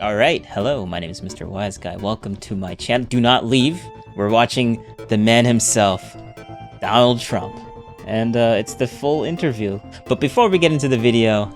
All right, hello, my name is Mr. Wise Guy. Welcome to my channel. Do not leave. We're watching the man himself, Donald Trump. And it's the full interview. But before we get into the video,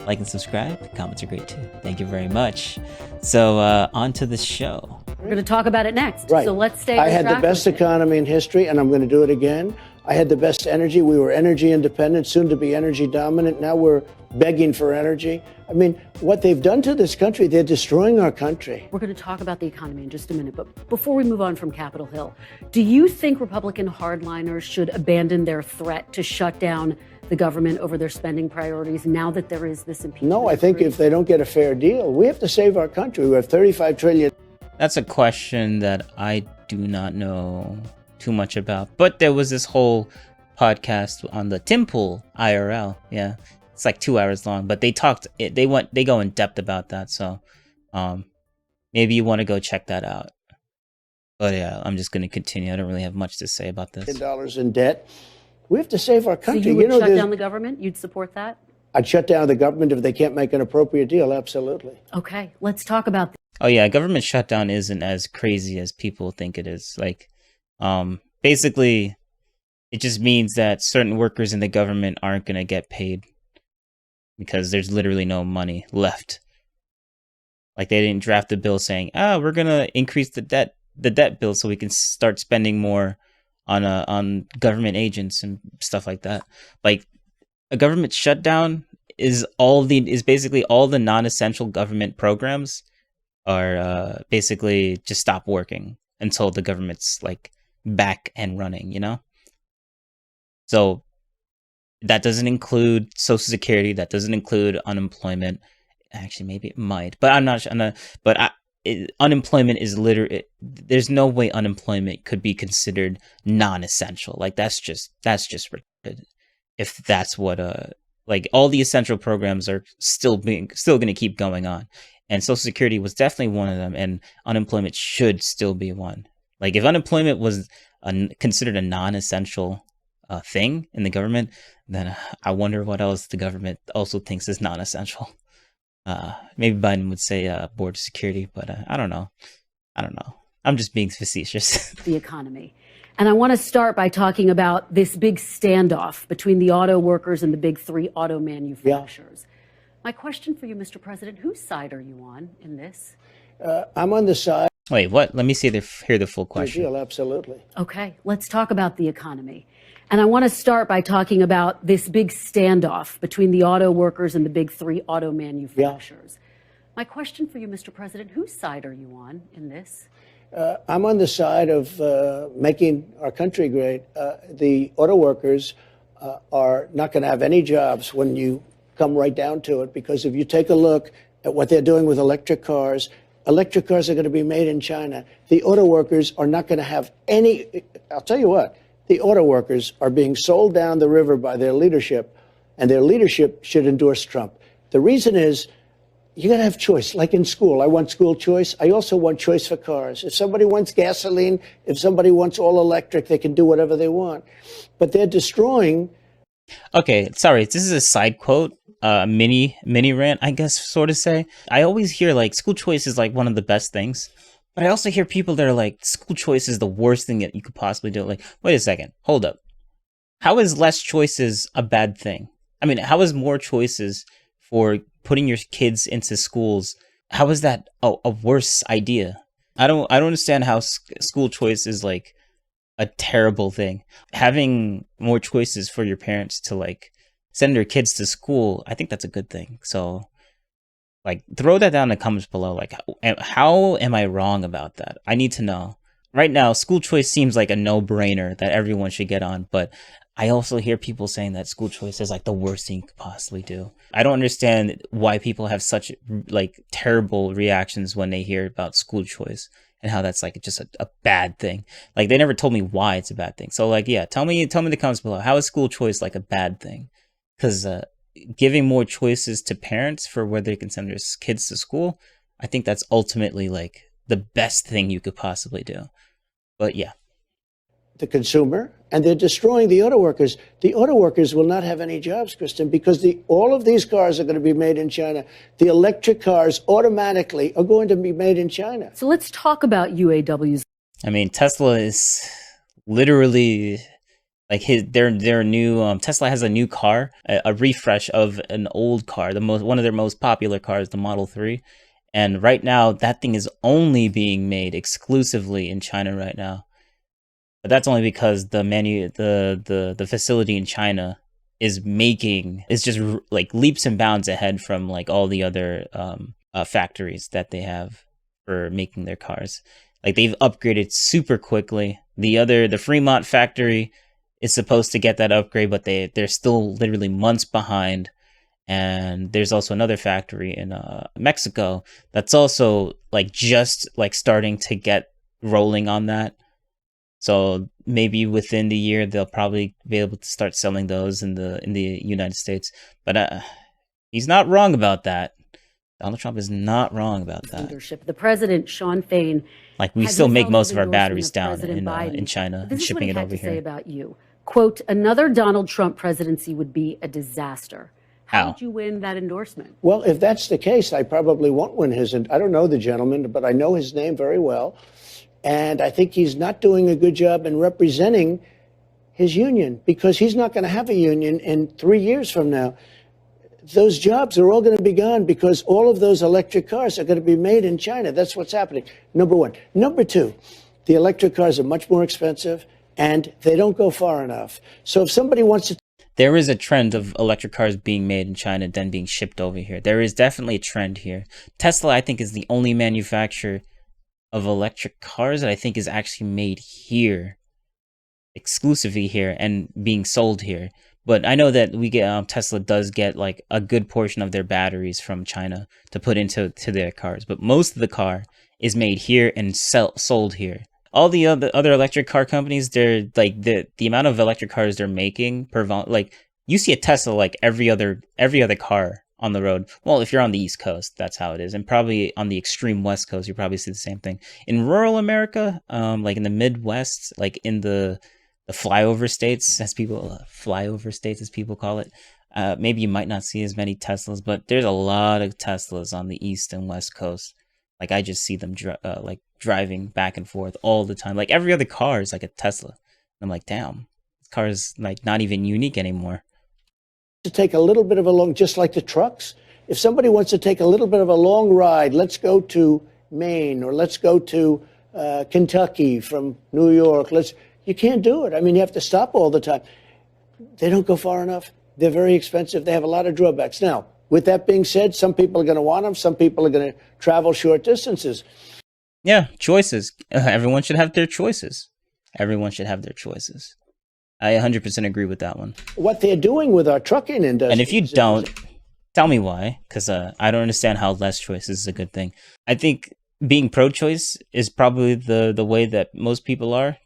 like and subscribe. Comments are great too. Thank you very much. So on to the show. We're going to talk about it next. Right. So let's stay. I had the best economy in history, and I'm going to do it again. I had the best energy. We were energy independent, soon to be energy dominant. Now we're begging for energy. I mean, what they've done to this country, they're destroying our country. We're going to talk about the economy in just a minute. But before we move on from Capitol Hill, do you think Republican hardliners should abandon their threat to shut down the government over their spending priorities now that there is this impeachment? No, I think if they don't get a fair deal, we have to save our country. We have $35 trillion. That's a question that I do not know too much about. But there was this whole podcast on the Tim Pool IRL. Yeah. It's like 2 hours long, but they go in depth about that. So maybe you want to go check that out. But yeah, I'm just going to continue. I don't really have much to say about this. Dollars in debt. We have to save our country. So you would shut down the government? You'd support that? I'd shut down the government if they can't make an appropriate deal. Absolutely. Okay, let's talk about. Oh yeah, government shutdown isn't as crazy as people think it is. Like, basically, it just means that certain workers in the government aren't going to get paid because there's literally no money left. Like, they didn't draft a bill saying, we're going to increase the debt bill so we can start spending more on government agents and stuff like that. Like, a government shutdown is basically all the non-essential government programs are basically just stop working until the government's like back and running, you know? So that doesn't include Social Security, that doesn't include unemployment. Actually, maybe it might, but I'm not sure. Unemployment is literally, there's no way unemployment could be considered non-essential. Like, that's just ridiculous. If that's what like, all the essential programs are still going to keep going on, and Social Security was definitely one of them, and unemployment should still be one. Like, if unemployment was considered a non-essential thing in the government, then I wonder what else the government also thinks is non-essential. Maybe Biden would say border security, but I don't know. I'm just being facetious. The economy. And I want to start by talking about this big standoff between the auto workers and the big three auto manufacturers. Yeah. My question for you, Mr. President, whose side are you on in this? I'm on the side. Wait, what? Let me hear the full question. Deal, absolutely. Okay, let's talk about the economy. And I want to start by talking about this big standoff between the auto workers and the big three auto manufacturers. Yeah. My question for you, Mr. President, whose side are you on in this? I'm on the side of making our country great. The auto workers are not going to have any jobs when you come right down to it, because if you take a look at what they're doing with electric cars are going to be made in China. The auto workers are not going to have any. I'll tell you what, the auto workers are being sold down the river by their leadership, and their leadership should endorse Trump. The reason is, you got to have choice. Like in school, I want school choice. I also want choice for cars. If somebody wants gasoline, if somebody wants all electric, they can do whatever they want. But they're destroying. Okay, sorry, this is a side quote, mini rant, I guess, sort of say. I always hear like school choice is like one of the best things, but I also hear people that are like, school choice is the worst thing that you could possibly do. Like, wait a second, hold up. How is less choices a bad thing? I mean, how is more choices for putting your kids into schools, how is that a worse idea? I don't understand how school choice is like a terrible thing. Having more choices for your parents to like send their kids to school, I think that's a good thing. So like, throw that down in the comments below. Like, how am I wrong about that? I need to know. Right now, school choice seems like a no-brainer that everyone should get on, but I also hear people saying that school choice is like the worst thing you could possibly do. I don't understand why people have such like terrible reactions when they hear about school choice and how that's like just a bad thing. Like, they never told me why it's a bad thing. So like, yeah, tell me in the comments below, how is school choice like a bad thing? Because giving more choices to parents for where they can send their kids to school, I think that's ultimately like the best thing you could possibly do. But yeah. the consumer, and they're destroying the auto workers. The auto workers will not have any jobs, Kristen, because all of these cars are going to be made in China. The electric cars automatically are going to be made in China. So let's talk about UAWs. I mean, Tesla is literally like their new Tesla has a new car, a refresh of an old car, one of their most popular cars, the Model 3. And right now, that thing is only being made exclusively in China right now. But that's only because the facility in China is just like leaps and bounds ahead from like all the other factories that they have for making their cars. Like they've upgraded super quickly. The Fremont factory is supposed to get that upgrade, but they're still literally months behind. And there's also another factory in Mexico that's also like just like starting to get rolling on that. So maybe within the year they'll probably be able to start selling those in the United States. But he's not wrong about that. Donald Trump is not wrong about that. Leadership. The president, Sean Fain, like we still make most of our batteries down in China and shipping it over here. This is what he had to say about you. Quote, another Donald Trump presidency would be a disaster. How did you win that endorsement? Well, if that's the case, I probably won't win his. I don't know the gentleman, but I know his name very well. And I think he's not doing a good job in representing his union, because he's not going to have a union in 3 years from now. Those jobs are all going to be gone because all of those electric cars are going to be made in China. That's what's happening. Number one. Number two, the electric cars are much more expensive and they don't go far enough. So if somebody wants to... There is a trend of electric cars being made in China then being shipped over here. There is definitely a trend here. Tesla, I think, is the only manufacturer of electric cars that I think is actually made here, exclusively here, and being sold here. But I know that Tesla does get like a good portion of their batteries from China to put into their cars. But most of the car is made here and sold here. All the other electric car companies, they're like the amount of electric cars they're making per like you see a Tesla like every other car on the road. Well, if you're on the East Coast, that's how it is, and probably on the extreme West Coast, you probably see the same thing. In rural America, like in the Midwest, like in the flyover states, as people call it, maybe you might not see as many Teslas, but there's a lot of Teslas on the East and West Coast. Like I just see them like driving back and forth all the time. Like every other car is like a Tesla. And I'm like, damn, this car is like not even unique anymore. To take a little bit of a long, just like the trucks. If somebody wants to take a little bit of a long ride, let's go to Maine or let's go to Kentucky from New York. You can't do it. I mean, you have to stop all the time. They don't go far enough. They're very expensive. They have a lot of drawbacks. Now, with that being said, some people are going to want them. Some people are going to travel short distances. Yeah, choices. Everyone should have their choices. Everyone should have their choices. I 100% agree with that one. What they're doing with our trucking industry. And if you don't, tell me why, because I don't understand how less choices is a good thing. I think being pro-choice is probably the way that most people are.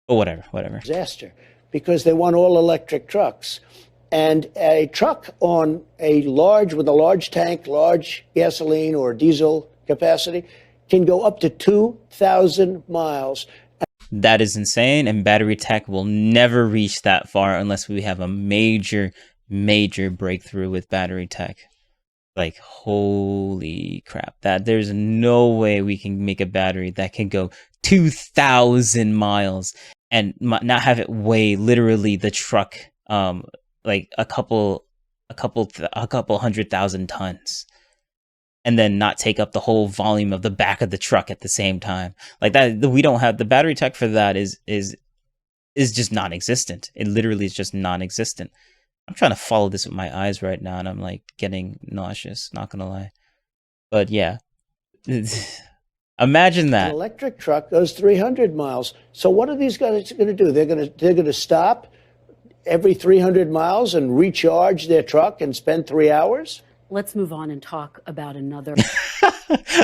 But whatever. Disaster, because they want all electric trucks. And a truck with a large tank, large gasoline or diesel capacity, can go up to 2,000 miles. That is insane, and battery tech will never reach that far unless we have a major breakthrough with battery tech. Like, holy crap, that there's no way we can make a battery that can go 2,000 miles and not have it weigh literally the truck like a couple 100,000 tons, and then not take up the whole volume of the back of the truck at the same time. Like that, we don't have the battery tech for that. Is just non-existent. It literally is just non-existent. I'm trying to follow this with my eyes right now, and I'm like getting nauseous, not gonna lie. But yeah, imagine that. An electric truck goes 300 miles. So what are these guys going to do? They're going to stop every 300 miles and recharge their truck and spend 3 hours? Let's move on and talk about another.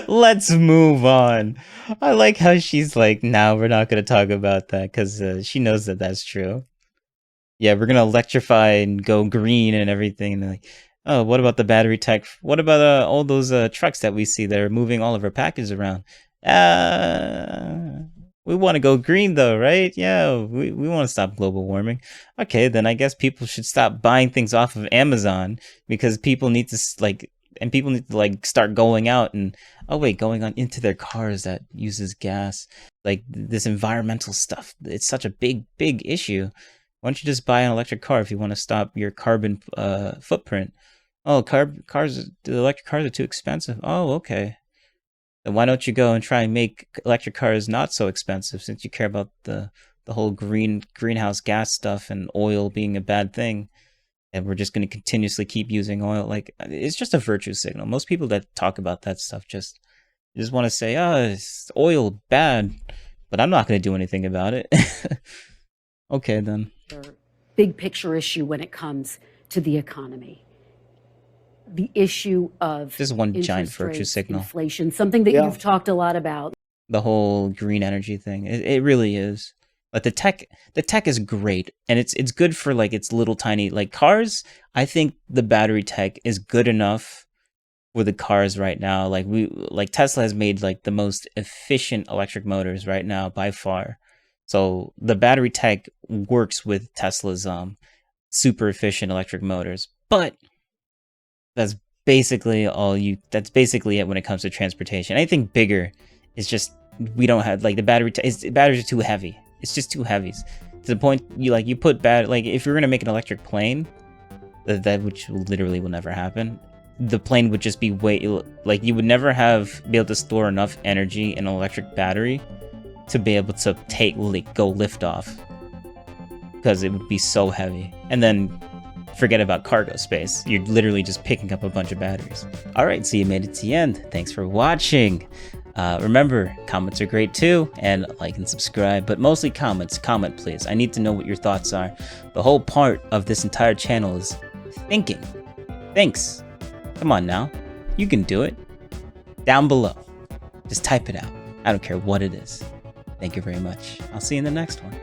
Let's move on. I like how she's like, now we're not going to talk about that because she knows that that's true. Yeah, we're going to electrify and go green and everything. And like, oh, what about the battery tech? What about all those trucks that we see that are moving all of our packages around? We want to go green though, right? Yeah, we want to stop global warming. Okay, then I guess people should stop buying things off of Amazon because people need to and people need to like start going out and going on into their cars that uses gas. Like this environmental stuff, it's such a big issue. Why don't you just buy an electric car if you want to stop your carbon footprint? Oh, the electric cars are too expensive. Oh, okay. Then why don't you go and try and make electric cars not so expensive since you care about the whole greenhouse gas stuff and oil being a bad thing, and we're just going to continuously keep using oil. Like, it's just a virtue signal. Most people that talk about that stuff just want to say, oh, it's oil bad, but I'm not going to do anything about it. Okay, then. Big picture issue when it comes to the economy. The issue of this is one giant interest virtue rates, signal. inflation, something that you've talked a lot about. The whole green energy thing. It really is. Like the tech is great, and it's good for like its little tiny like cars. I think the battery tech is good enough for the cars right now. Like Tesla has made like the most efficient electric motors right now by far. So the battery tech works with Tesla's super efficient electric motors. But that's basically that's basically it when it comes to transportation. Anything bigger is just, we don't have like the batteries are too heavy. It's just too heavy to the point you put if you're gonna make an electric plane, that which literally will never happen. The plane would just be you would never be able to store enough energy in an electric battery to be able to go lift off, because it would be so heavy. And then forget about cargo space. You're literally just picking up a bunch of batteries. All right, so you made it to the end. Thanks for watching. Remember, comments are great too, and like and subscribe, but mostly comments. Comment, please. I need to know what your thoughts are. The whole part of this entire channel is thinking. Thanks. Come on now. You can do it. Down below. Just type it out. I don't care what it is. Thank you very much. I'll see you in the next one.